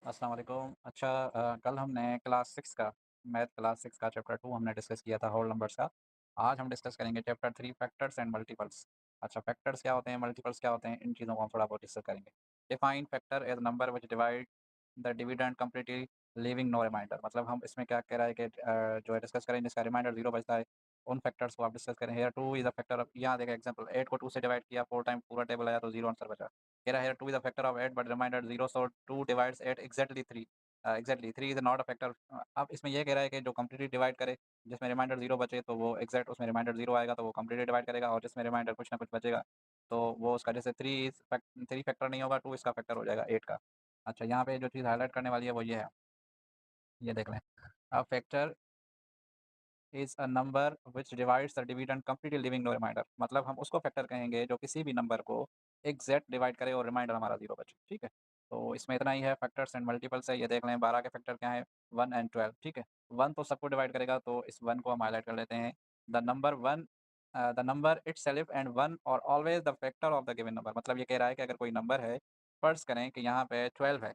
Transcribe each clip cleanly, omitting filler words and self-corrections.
अस्सलाम वालेकुम। अच्छा, कल हमने क्लास 6 का मैथ क्लास 6 का चैप्टर 2 हमने डिस्कस किया था होल नंबर्स का। आज हम डिस्कस करेंगे चैप्टर 3 फैक्टर्स एंड मल्टीपल्स। अच्छा, फैक्टर्स क्या होते हैं, मल्टीपल्स क्या होते हैं, इन चीज़ों को हम थोड़ा बहुत डिस्कस करेंगे। Define factor as number which divide the dividend completely leaving no remainder. मतलब हम इसमें क्या कह रहा है कि जो है डिस्कस करेंगे जिसका रिमाइंडर 0 बचता है, उन फैक्टर्स को आप डिस्कस करें। Here 2 is a factor of, यहाँ देखिए एग्जांपल 8 को 2 से डिवाइड किया, 4 टाइम पूरा टेबल आया तो 0 आंसर बचा। कह रहा है here 2 is a factor of 8 but remainder 0, so 2 divides 8 exactly 3। Exactly 3 is not a factor. अब इसमें ये कह रहा है कि जो कंप्लीटली डिवाइड करे, जिसमें रिमाइंडर 0 बचे तो वो एग्जैक्ट उसमें रिमाइंडर 0 आएगा तो वो कंप्लीटली डिवाइड करेगा, और जिसमें रिमाइंडर कुछ ना कुछ बचेगा तो वो उसका, जैसे 3 फैक्टर नहीं होगा, 2 इसका फैक्टर हो जाएगा 8 का। अच्छा, यहाँ पे जो चीज़ हाईलाइट करने वाली है वो ये है, ये देख लें। A factor is a number which divides the dividend completely leaving no remainder. मतलब हम उसको फैक्टर कहेंगे जो किसी भी नंबर को एग्जैक्ट डिवाइड करे और रिमाइंडर हमारा 0 बचे, ठीक है? तो इसमें इतना ही है, फैक्टर्स एंड मल्टीपल्स है, ये देख लें। 12 के फैक्टर क्या हैं? 1 एंड 12, ठीक है? 1 तो सबको डिवाइड करेगा तो इस 1 को हम हाइलाइट कर लेते हैं। द नंबर इटसेल्फ एंड 1 और always the factor of the given number. मतलब ये कह रहा है कि अगर कोई नंबर है, फ़र्ज़ करें कि यहाँ पे 12 है।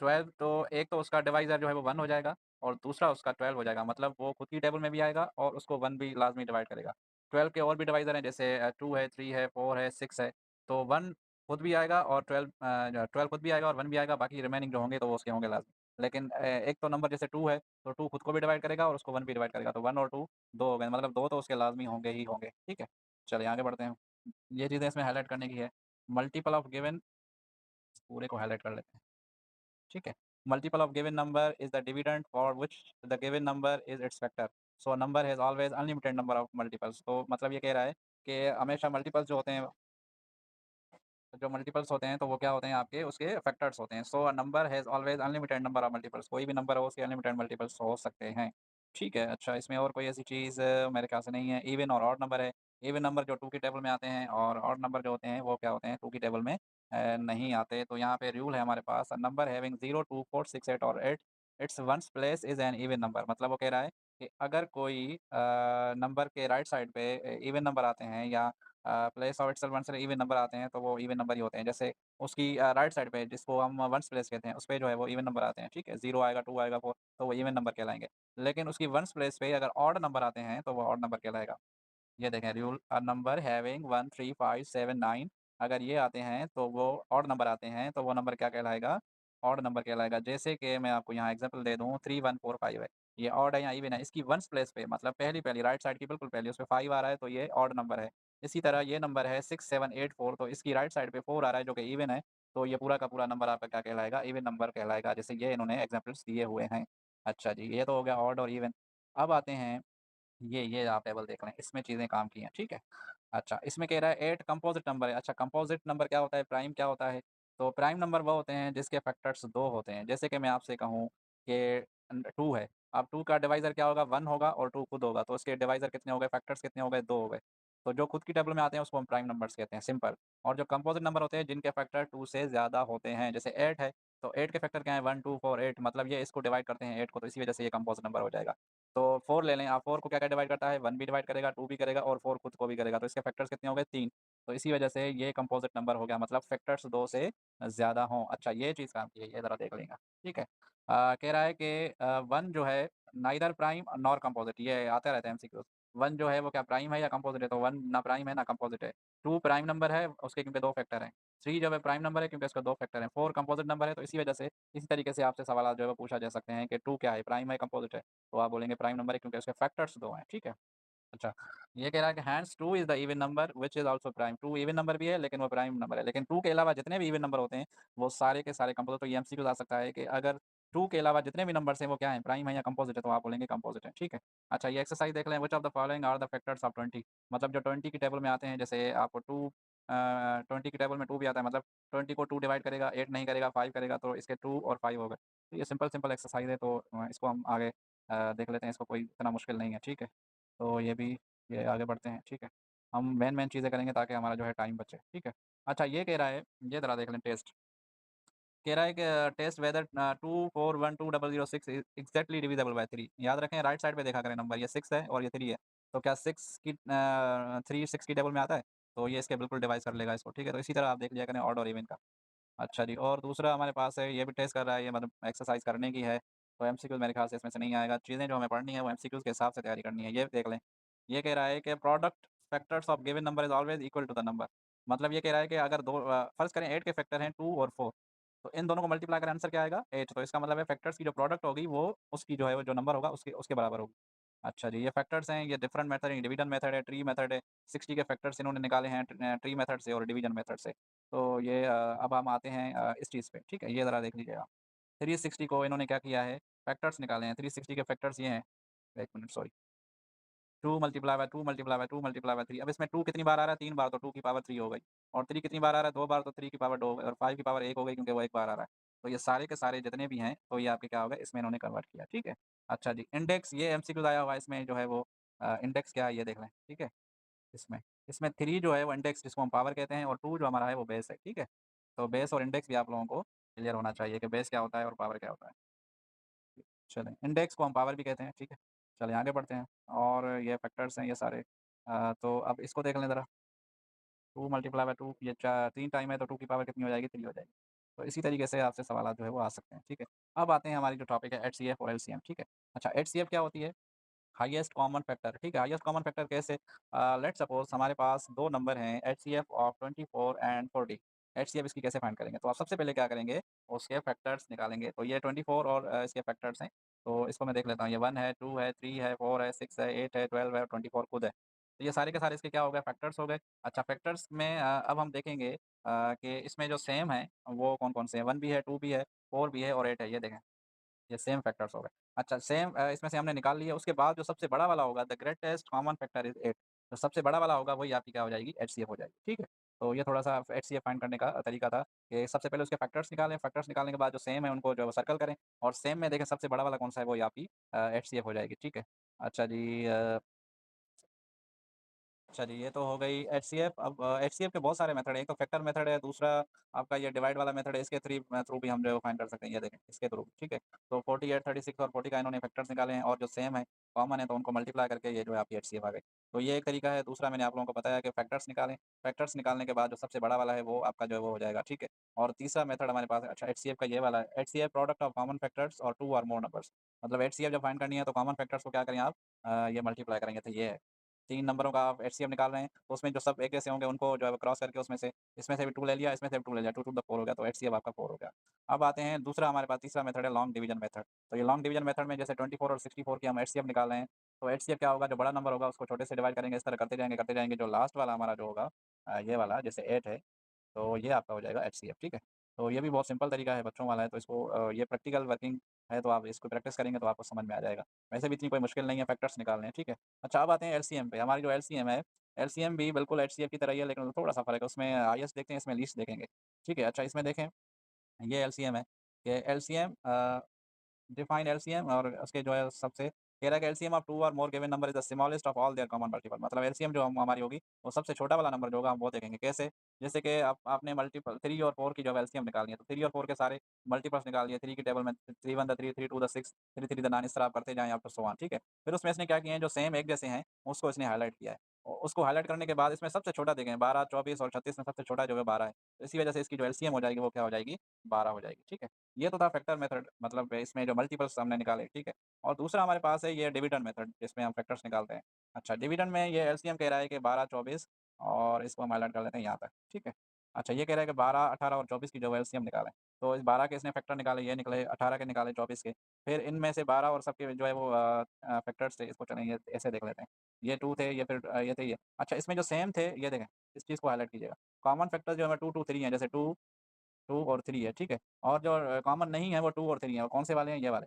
12 तो एक तो उसका डिवाइज़र जो है वो 1 हो जाएगा और दूसरा उसका 12 हो जाएगा। मतलब वो खुद की टेबल में भी आएगा और उसको 1 भी लाज़मी डिवाइड करेगा। 12 के और भी डिवाइज़र हैं, जैसे 2 है, 3 है, 4 है, 6 है। तो 1 खुद भी आएगा और 12 खुद भी आएगा और 1 भी आएगा, बाकी रिमेनिंग जो होंगे तो वो उसके होंगे लाज़मी। लेकिन एक तो नंबर जैसे 2 है, तो 2 खुद को भी डिवाइड करेगा और उसको 1 भी डिवाइड करेगा, तो 1 और 2 2 हो गए, मतलब 2 तो उसके लाज़मी होंगे ही होंगे, ठीक है? चलिए आगे बढ़ते हैं। ये चीज़ें इसमें हाइलाइट करने की है। मल्टीपल ऑफ गिवन, पूरे को हाइलाइट कर लेते हैं, ठीक है? Multiple of given number is the dividend for which the given number is it's factor. So a number has always unlimited number of multiples. तो मतलब ये कह रहा है कि हमेशा मल्टीपल्स जो होते हैं, जो मल्टीपल्स होते हैं तो वो क्या होते हैं, आपके उसके फैक्टर्स होते हैं। So a number has always unlimited number of multiples. कोई भी नंबर हो उसके अनलिमिटेड मल्टीपल्स हो सकते हैं। ठीक है, अच्छा इसमें और कोई ऐसी चीज़ मेरे ख्याल से नहीं है। इवन और ऑड नंबर है। इवन नंबर जो 2 की टेबल में आते हैं और ऑड नंबर जो होते हैं वो क्या होते हैं, 2 की टेबल में नहीं आते। तो यहाँ पे रूल है हमारे पास, अ नंबर हैविंग 0, 2, 4, 6, 8 और 8 its ones place is an even number. मतलब वो कह रहा है कि अगर कोई नंबर के राइट साइड पे इवन नंबर आते हैं या place of itself ones even number आते हैं तो वो इवन नंबर ही होते हैं। जैसे उसकी राइट साइड पे जिसको हम वन्स प्लेस कहते हैं, उसपे जो है वो इवन नंबर आते हैं, ठीक है? 0 आएगा, 2 आएगा, 4, तो वो इवन नंबर कहलाएँगे। लेकिन उसकी वन्स प्लेस पे अगर ऑड नंबर आते हैं तो वो ऑड नंबर कहलाएगा। ये देखें रूल, अ नंबर हैविंग 1, 3, 5, 7, 9, अगर ये आते हैं तो वो ऑड नंबर आते हैं तो वो नंबर क्या कहलाएगा? ऑड नंबर कहलाएगा। जैसे कि मैं आपको यहाँ एग्ज़ाम्पल दे दूँ, 3, 1, 4, 5 है। ये ऑड है या इवन है, इसकी वन्स प्लेस पे मतलब पहली-पहली राइट साइड की बिल्कुल पहली उसपे 5 आ रहा है तो ये ऑड नंबर है। इसी तरह ये नंबर है 6, 7, 8, 4, तो इसकी राइट साइड पे 4 आ रहा है जो कि इवन है, तो ये पूरा का पूरा नंबर आपका क्या कहलाएगा? इवन नंबर कहलाएगा। जैसे ये इन्होंने एग्ज़ाम्पल्स दिए हुए हैं। अच्छा जी, ये तो हो गया ऑड और इवन। अब आते हैं, ये आप टेबल देख लें, इसमें चीज़ें काम की हैं, ठीक है? अच्छा, इसमें कह रहा है 8 कंपोज़िट नंबर है। अच्छा, कंपोज़िट नंबर क्या होता है, प्राइम क्या होता है? तो प्राइम नंबर वो होते हैं जिसके फैक्टर्स 2 होते हैं। जैसे कि मैं आपसे कहूँ कि 2 है, अब 2 का डिवाइज़र क्या होगा? 1 होगा और 2 खुद होगा, तो उसके डिवाइज़र कितने हो गए, फैक्टर्स कितने हो गए? 2 हो गए। तो जो खुद की टेबल में आते हैं उसको हम प्राइम नंबर्स कहते हैं, सिंपल। और जो कंपोज़िट नंबर होते हैं जिनके फैक्टर 2 से ज़्यादा होते हैं, जैसे 8 है, तो 8 के फैक्टर क्या हैं? 1, 2, 4, 8, मतलब ये इसको डिवाइड करते हैं 8 को, तो इसी वजह से ये कंपोज़िट नंबर हो जाएगा। तो 4 ले लें आप, 4 को क्या-क्या डिवाइड करता है? 1 भी डिवाइड करेगा, 2 भी करेगा और 4 खुद को भी करेगा, तो इसके फैक्टर्स कितने हो गए? 3। तो इसी वजह से ये कंपोज़िट नंबर हो गया, मतलब फैक्टर्स 2 से ज़्यादा हों। अच्छा, ये चीज़ काम की है, ये ज़रा देख लेंगे, ठीक है? कह रहा है कि 1 जो है नाइदर प्राइम नॉर कंपोज़िट, ये आता रहता है एमसीक्यूज़। 1 जो है वो क्या प्राइम है या कंपोज़िट है? तो 1 ना प्राइम है ना कंपोज़िट है। 2 प्राइम नंबर है, उसके क्योंकि 2 फैक्टर हैं। 3 जो है प्राइम नंबर है क्योंकि उसके 2 फैक्टर हैं। 4 कंपोज़िट नंबर है, तो इसी वजह से इसी तरीके से आपसे सवालात जो है वो पूछा जा सकते हैं कि 2 क्या है, प्राइम है, कंपोज़िट है? तो आप बोलेंगे प्राइम नंबर है क्योंकि उसके फैक्टर्स 2 हैं, ठीक है? अच्छा, ये कह रहा है कि hence 2 is the even number which is also prime. 2 even number भी है लेकिन वो प्राइम नंबर है। लेकिन 2 के अलावा जितने भी इवन नंबर होते हैं, वो सारे के सारे कंपोज़िट, तो ये एमसीक्यूज़ आ सकता है कि अगर 2 के अलावा जितने भी नंबर्स हैं वो क्या हैं, प्राइम है या कंपोज़िट है? तो आप बोलेंगे कंपोज़िट है, ठीक है? अच्छा, ये एक्सरसाइज़ देख लें, which of the following are the factors of 20। मतलब जो 20 की टेबल में आते हैं, जैसे आपको 20 की टेबल में 2 भी आता है, मतलब 20 को 2 डिवाइड करेगा, 8 नहीं करेगा, 5 करेगा, तो इसके 2 और 5 हो गए। तो ये सिंपल एक्सरसाइज़ है, तो इसको हम आगे देख लेते हैं, इसको कोई इतना मुश्किल नहीं है, ठीक है? तो ये आगे बढ़ते हैं, ठीक है? हम मेन चीज़ें करेंगे ताकि हमारा जो है टाइम बचे, ठीक है? अच्छा, ये कह रहा है, ये ज़रा देख लें टेस्ट। कह रहा है कि test whether 2, 4, 1, 2, 0, 0, 6 exactly divisible by 3। याद रखें राइट साइड पे देखा करें नंबर, ये 6 है और ये 3 है। तो क्या 3 6 की टेबल में आता है? तो ये इसके बिल्कुल डिवाइस कर लेगा इसको, ठीक है? तो इसी तरह आप देख लिया करें ऑड और इवन का। अच्छा जी, और दूसरा हमारे पास है, ये भी टेस्ट कर रहा है, ये मतलब एक्सरसाइज़ करने की है, तो एमसीक्यू मेरे ख़्याल से इसमें से नहीं आएगा। चीज़ें जो हमें पढ़नी है वो एमसीक्यूज़ के हिसाब से तैयारी करनी है, ये देख लें। ये कह रहा है कि product factors of given number is always equal to the number. मतलब ये कह रहा है कि अगर फ़र्ज़ करें 8 के फैक्टर हैं 2 और 4, तो इन दोनों को मल्टीप्लाई करें आंसर क्या आएगा? 8। तो इसका मतलब है फैक्टर्स की जो प्रोडक्ट होगी वो उसकी जो है वो जो नंबर होगा उसके उसके बराबर होगी। अच्छा जी, ये फैक्टर्स हैं, ये डिफरेंट मेथड है, डिवीज़न मेथड है, ट्री मेथड है, 60 के फैक्टर्स इन्होंने निकाले हैं ट्री मेथड से और डिवीज़न मेथड से। तो ये अब हम आते हैं इस चीज़ पे, ठीक है? ये ज़रा देख लीजिएगा। 360 को इन्होंने क्या किया है, फैक्टर्स निकाले हैं, 360 के फैक्टर्स ये हैं, 1 minute sorry, 2 multiply by 2 multiply by 2 multiply by 3। अब इसमें 2 कितनी बार आ रहा है? 3 बार, तो 2 की पावर 3 हो गई, और 3 कितनी बार आ रहा है? 2 बार, तो 3 की पावर 2 हो गई, और 5 की पावर 1 हो गई क्योंकि वो 1 बार आ रहा है। तो ये सारे के सारे जितने भी हैं, तो ये आपके क्या हो गए, इसमें इन्होंने कन्वर्ट किया, ठीक है? अच्छा जी, इंडेक्स ये एमसीक्यूज़ आया हुआ है, इसमें जो है वो इंडेक्स क्या है ये देख लें, ठीक है? इसमें इसमें 3 जो है वो इंडेक्स जिसको हम पावर कहते हैं, और 2 जो हमारा है वो बेस है, ठीक है? तो बेस और इंडेक्स भी आप लोगों को क्लियर होना चाहिए कि बेस क्या होता है और पावर क्या होता है। चलें, इंडेक्स को हम पावर भी कहते हैं, ठीक है? चलिए आगे बढ़ते हैं, और ये फैक्टर्स हैं ये सारे। तो अब इसको देख लें ज़रा। 2 मल्टीप्लाई बाय 2, ये चा 3 टाइम है तो 2 की पावर कितनी हो जाएगी? 3 हो जाएगी। तो इसी तरीके से आपसे सवालात जो है वो आ सकते हैं, ठीक है? अब आते हैं हमारी जो टॉपिक है एचसीएफ और एलसीएम, ठीक है? अच्छा, एचसीएफ क्या होती है? हाईएस्ट कॉमन फैक्टर, ठीक है? हाईएस्ट कॉमन फैक्टर कैसे? लेट्स सपोज़ हमारे पास 2 नंबर हैं, एचसीएफ ऑफ 24 एंड 40। एचसीएफ इसकी कैसे फाइंड करेंगे? तो आप सबसे पहले क्या करेंगे, उसके फैक्टर्स निकालेंगे। तो ये 24 और इसके फैक्टर्स हैं। तो इसको मैं देख लेता हूँ, ये 1 है, 2 है, 3 है, 4 है, 6 है, 8 है, 12 है और 24 खुद है। तो ये सारे के सारे इसके क्या हो गए? फैक्टर्स हो गए। अच्छा, फैक्टर्स में अब हम देखेंगे कि इसमें जो सेम है वो कौन-कौन से हैं? 1 भी है, 2 भी है, 4 भी है और 8 है, ये देखें। ये सेम फैक्टर्स हो गए। अच्छा, सेम इसमें से हमने निकाल लिया, उसके बाद जो सबसे बड़ा वाला होगा, the greatest common factor is 8। जो सबसे बड़ा वाला होगा वही आपकी क्या हो जाएगी? एचसीएफ हो जाएगी, ठीक है? तो ये थोड़ा-सा एचसीएफ फाइंड करने का तरीका था कि सबसे पहले उसके फैक्टर्स निकालें, फैक्टर्स निकालने के बाद जो सेम है उनको जो है वो सर्कल करें, और सेम में देखें सबसे बड़ा वाला कौन-सा है, वही आपकी एचसीएफ हो जाएगी, ठीक है? अच्छा जी, अच्छा जी, ये तो हो गई एचसीएफ। अब एचसीएफ के बहुत सारे मेथड हैं, एक तो फैक्टर मेथड है, दूसरा आपका ये डिवाइड वाला मेथड है, इसके थ्रू भी हम जो है वो फाइंड कर सकते हैं, ये देखें, इसके थ्रू, ठीक है? तो 48, 36 और 40 का इन्होंने फैक्टर्स निकाले हैं, और जो सेम है, कॉमन है, तो उनको मल्टीप्लाई करके ये जो है आपकी एचसीएफ आ गई। तो ये एक तरीका है। दूसरा मैंने आप लोगों को बताया कि फैक्टर्स निकालें, फैक्टर्स निकालने के बाद जो सबसे बड़ा वाला है वो आपका जो है वो हो जाएगा, ठीक है? और तीसरा मेथड हमारे पास है, अच्छा, एचसीएफ का ये वाला है, HCF product of common factors और 2 और मोर नंबर्स। मतलब एचसीएफ जब फाइंड करनी है तो कॉमन फैक्टर्स को क्या करें आप, ये मल्टीप्लाई करेंगे, तो ये है। 3 नंबरों का आप एचसीएफ निकाल रहे हैं, तो उसमें जो सब एक जैसे होंगे उनको जो है क्रॉस करके उसमें से इसमें से भी 2 ले लिया, इसमें से भी 2 ले लिया, 2 टू द 4 हो गया, तो एचसीएफ आपका 4 हो गया। अब आते हैं दूसरा, हमारे पास तीसरा मेथड है लॉन्ग डिवीजन मेथड। तो ये लॉन्ग डिवीजन मेथड में जैसे 24 और 64 की हम एचसीएफ निकाल रहे हैं, तो एचसीएफ क्या होगा, जो बड़ा नंबर होगा उसको छोटे से डिवाइड करेंगे, इस तरह करते जाएँगे, जो लास्ट वाला हमारा जो होगा ये वाला जैसे 8 है, तो ये आपका हो जाएगा एचसीएफ, ठीक है? तो ये भी बहुत सिंपल तरीका है बच्चों वाला है, तो इसको ये प्रैक्टिकल वर्किंग है, तो आप इसको प्रैक्टिस करेंगे तो आपको समझ में आ जाएगा। वैसे भी इतनी कोई मुश्किल नहीं है, फैक्टर्स निकालने हैं, ठीक है? अच्छा, अब आते हैं एलसीएम पे। हमारी जो एलसीएम है, एलसीएम भी बिल्कुल एचसीएफ की तरह ही है, लेकिन थोड़ा-सा फ़र्क है, उसमें हाईएस्ट देखते हैं, इसमें लीस्ट देखेंगे, ठीक है? अच्छा, इसमें देखें, ये एलसीएम है, ये एलसीएम डिफाइन एलसीएम, और उसके जो है सबसे कह रहा है कि एलसीएम ऑफ 2 और more given number is the smallest of all their common multiple. मतलब एलसीएम जो हम हमारी होगी, वो सबसे छोटा वाला नंबर जो होगा हम वो देखेंगे। कैसे? जैसे कि आप आपने मल्टीपल 3 और 4 की जो है एलसीएम निकालनी है, तो 3 और 4 के सारे मल्टीपल्स निकाल लिए। 3 की टेबल में 3 1 द 3, 3 2 द 6, 3 3 द 9, इस तरह आप करते जाएँ अप टू सो ऑन, ठीक है? फिर उसमें इसने क्या किए हैं, जो सेम एक जैसे हैं, उसको इसने हाइलाइट किया है। उसको हाइलाइट करने के बाद इसमें सबसे छोटा देखें, 12, 24 और 36 में सबसे छोटा जो है 12 है। तो इसी वजह से इसकी जो एलसीएम हो जाएगी वो क्या हो जाएगी? 12 हो जाएगी, ठीक है? ये तो था फैक्टर मेथड, मतलब इसमें जो मल्टीपल्स हमने निकाले, ठीक है? और दूसरा हमारे पास है ये डिविडेंड मेथड, जिसमें हम फैक्टर्स निकालते हैं। अच्छा, डिविडेंड में ये एलसीएम कह रहा है कि 12, 24, और इसको हम हाइलाइट कर लेते हैं यहाँ तक, ठीक है? अच्छा, ये कह रहा है कि 12, 18 और 24 की जो है एलसीएम निकालें। तो इस 12 के इसने फैक्टर निकाले, ये निकले, 18 के निकाले, 24 के। फिर इनमें से 12 और सबके जो है वो फैक्टर्स थे, इसको चलें ये ऐसे देख लेते हैं। ये 2 थे, ये फिर ये थे ये। अच्छा, इसमें जो सेम थे, ये देखें, इस चीज़ को हाइलाइट कीजिएगा। कॉमन फैक्टर जो है 2, 2, 3 है, जैसे 2, 2 और 3 है, ठीक है? और जो कॉमन नहीं है वो 2 और 3 है, वो कौन से वाले हैं? ये वाले।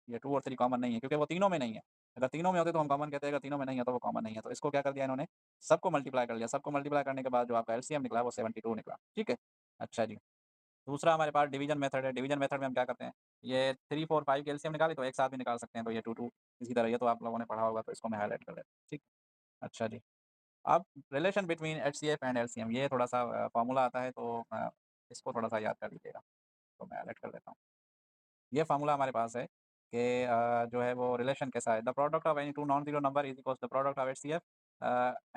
ये 2 और 3 कॉमन नहीं है, क्योंकि वो तीनों में नहीं है। अगर तीनों में होते तो हम कॉमन कहते, अगर तीनों में नहीं है तो वो कॉमन नहीं है। तो इसको क्या कर दिया इन्होंने, सबको मल्टीप्लाई कर लिया। सबको मल्टीप्लाई करने के बाद जो आपका एलसीएम निकला वो 72 निकला, ठीक है? अच्छा जी, दूसरा हमारे पास डिवीज़न मेथड है। डिवीज़न मेथड में हम क्या करते हैं, ये 3, 4, 5 की एलसीएम निकाली तो एक साथ भी निकाल सकते हैं, तो ये 2, 2 इसी तरह, ये तो आप लोगों ने पढ़ा होगा, तो इसको मैं हाइलाइट कर लेता हूँ, ठीक? अच्छा जी। अब relation between HCF and LCM, ये थोड़ा-सा फ़ॉर्मूला आता है, तो इसको थोड़ा-सा याद कर लीजिएगा। तो मैं हाइलाइट कर देता हूँ। ये फ़ॉर्मूला हमारे पास है कि जो है वो रिलेशन कैसा है, the product of any 2 non zero number is equals the product of HCF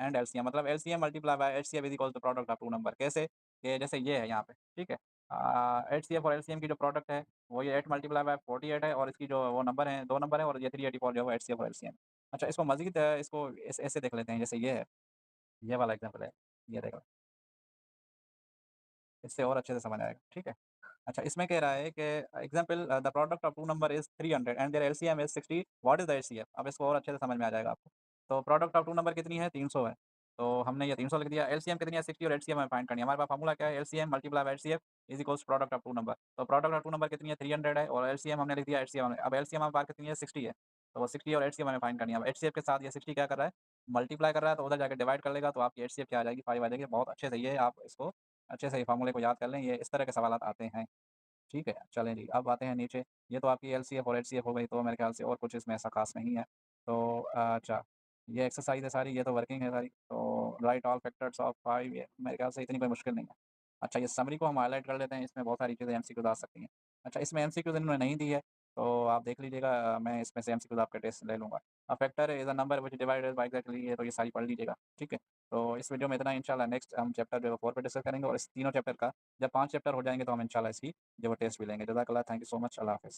and LCM. मतलब LCM multiply by HCF is equals the product of 2 number. कैसे? कि जैसे ये है यहाँ पे, ठीक है? HCF और एलसीएम की जो प्रोडक्ट है वो ये 8 मल्टीप्लाई बाय 48 है और इसकी जो वो नंबर है 2 नंबर है और ये 384 जो है वो एचसीएफ और एलसीएम। अच्छा इसको मज़ीद इसको ऐसे देख लेते हैं जैसे ये है, ये वाला एग्ज़ाम्पल है, ये देखो, इससे और अच्छे से समझ आएगा, ठीक है? अच्छा इसमें कह रहा है कि example the product of two number is 300 and their LCM is 60, what is the HCF? अब इसको और अच्छे से समझ में आ जाएगा आपको। तो प्रोडक्ट ऑफ टू नंबर कितनी है? 300 है। तो हमने ये 300 लिख दिया, एलसीएम कितनी है? 60 और एचसीएफ हमें फाइंड करनी है। हमारे पास फार्मूला क्या है? LCM multiply by HCF is equals product of two number. तो प्रोडक्ट ऑफ टू नंबर कितनी है? 300 है और एलसीएम हमने लिख दिया एचसीएफ हमने। अब एलसीएम हमारे पास कितनी है? 60 है। तो वो 60 और एचसीएफ हमें फाइंड करनी है। अब एचसीएफ के साथ ये 60 क्या कर रहा है? मल्टीप्लाई कर रहा है तो उधर जाके डिवाइड कर लेगा तो आपकी एचसीएफ क्या आ जाएगी? 5 आ जाएगी। बहुत अच्छे से ये आप इसको अच्छे से फार्मूले को याद कर लें, ये इस तरह के सवालात आते हैं। ठीक है, चलें जी, अब आते हैं नीचे। ये तो आपकी एलसीएफ और एचसीएफ हो गई, तो मेरे ख़्याल से और कुछ इसमें ऐसा ख़ास नहीं है। तो अच्छा, ये एक्सरसाइज़ है सारी, ये तो वर्किंग है सारी। तो राइट ऑल फैक्टर्स ऑफ 5, ये मेरे ख़्याल से इतनी कोई मुश्किल नहीं है। अच्छा, ये समरी को हम हाइलाइट कर लेते हैं, इसमें बहुत सारी चीज़ें एमसीक्यूज़ आ सकती हैं। अच्छा, इसमें एमसीक्यूज़ इन्होंने नहीं दी है, तो आप देख लीजिएगा, मैं इसमें से एमसीक्यूज़ आपके टेस्ट ले लूँगा। अ factor is a number which divided by exactly, ये तो ये सारी पढ़ लीजिएगा, ठीक है? तो इस वीडियो में इतना ही, इंशाल्लाह नेक्स्ट हम चैप्टर जो है 4 पे डिस्कस करेंगे और इस तीनों चैप्टर का जब 5 चैप्टर हो जाएँगे तो हम इंशाल्लाह इसकी जो वो टेस्ट भी लेंगे। जज़ाकल्लाह, थैंक यू सो मच, अल्लाह हाफ़िज़।